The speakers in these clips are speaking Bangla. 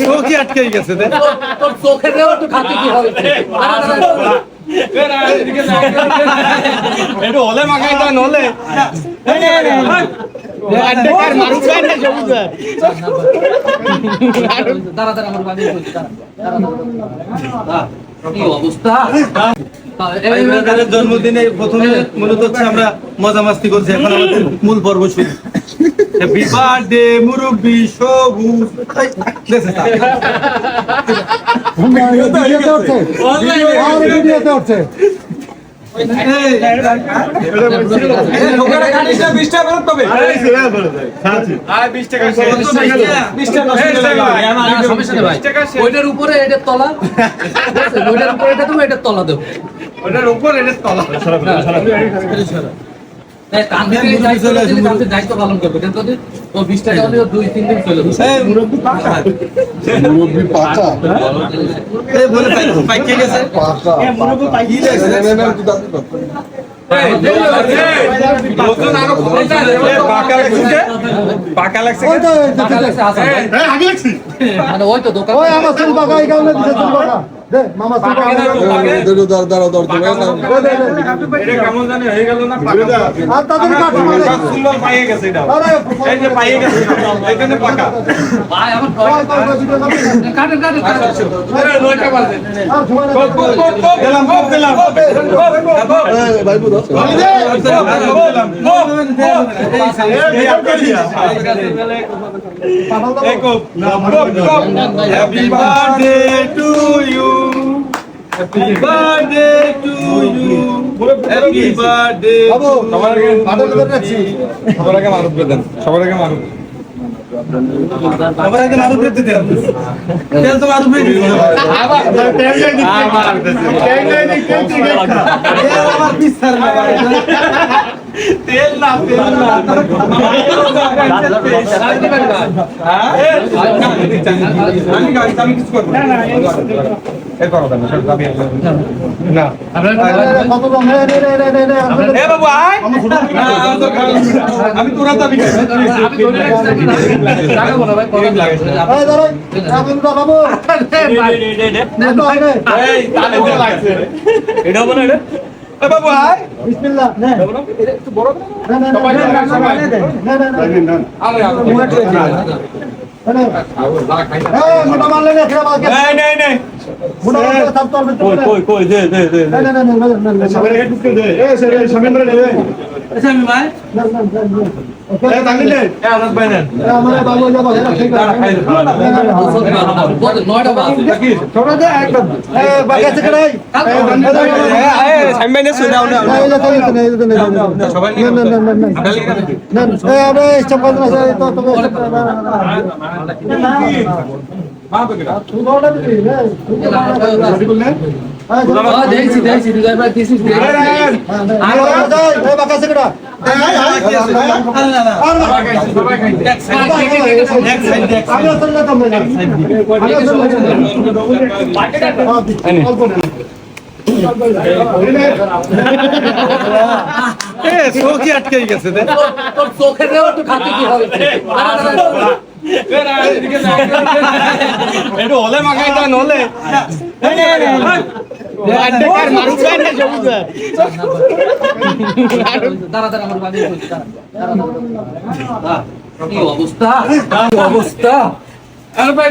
চোখে আটকে গেছে তোর চোখে দেওয়া তো খাতে কি হবে একটু হলে মাখাই দেন হলে কি অবস্থা জন্মদিনে প্রথমে মূলত হচ্ছে আমরা মজা মাস্তি করছি, এখন আমাদের মূল পর্ব শুরু। হ্যাপি বার্থডে মুরব্বি সবুজ। ওইটার উপরে এটার তলা, ওইটার উপরে এটা তুমি এটার তলা দেবো, ওটার উপর এটার তলা। দায়িত্ব পালন করবে কিন্তু ও 20 টাকা হলে 2-3 দিন চলে মুরব্বি পাকা বলে পাইকে গেছে মুরব্বি পাকি গেছে পাকা লাগছে মানে ওই তো দোকান আমার চুল পাকা এই কারণে দিছে চুল পাকা দে মামা চুল পাকা দাঁড়াও এটা কেমন জানি হয়ে গেল না পাকা আর তাদের কাস্টমার সুন্দর পাইয়ে গেছে এটা এই যে পাইয়ে গেছে এখানে পাকা ভাই আমার কাটেন আরে নয়টা বাজে গেলাম ভাই বুঝো Happy birthday to you. Happy birthday to you. Happy birthday. সবার আগে মারুফ দেন। সবার আগে মারুফ দেন। তেল তো মারুফ দিন। তেল না আমি কিছু করবো না বাবু আয় আমি তোরা দাবি এটা বলে বাবু আয় বিসমিল্লাহ একটু বড় মোটা মারলে না খেলা বাকি নাই মোটা মারলে সব তোর ভিতরে কই দে না সবাই হেড ঢুকে দে এ সরে সামনে ধরে দে আচ্ছা আমি ভাই এ তাঙ্গিল দে এ আনাস ভাই নেন আমরা বাবু যাব ঠিক আছে 9টা বাজে কি ছোট দে একদম এ বাকি আছে কি নাই এ সামনে শুনাও না সবাই নিয়ে না এ আরে চপল না তো তো মা বগরা তুই বড় দিবি না দেখছি দুই বার দিছিস আরে এ বাকি আছে কিটা চোখে আটকে গেছে তোর চোখে দেওয়া তো খাতে কি হবে একটু হলে মাখাই দেন হলে দাঁড়া আমার বাড়ি কি অবস্থা আরে ভাই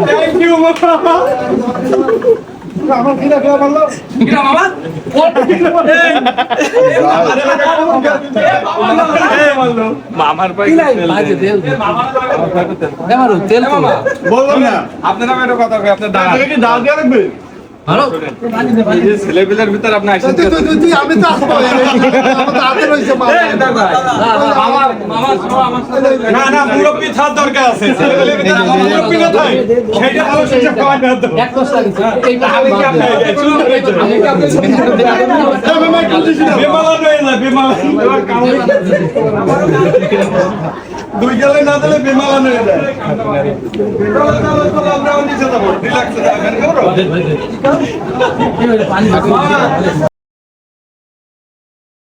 থ্যাংক ইউ আমার কিনা খেলা ভালো কিরা মামা মামার পাই তেল তেল বললাম না আপনার নামে একটা কথা আপনার ডাল দিয়ে রাখবে হ্যালো ছেলেপিলের ভিতর আপনি আসেন তুই আমি তো আসবো আমার তো আগে রইছে না না মুরব্বি থার দরকার আছে ছেলেপিলের ভিতর আমার মুরব্বি না থাকে সেইটা ভালো শিক্ষা খাওয়াই না তো এক কষ্ট লাগিছে আমি কি আপনি শুরু করে বিমালা নয় না বিমালা দুই গেলে না দিলে বিমালা নয় যায় আমরা নিচে যাবো রিল্যাক্স থাকবেন পানি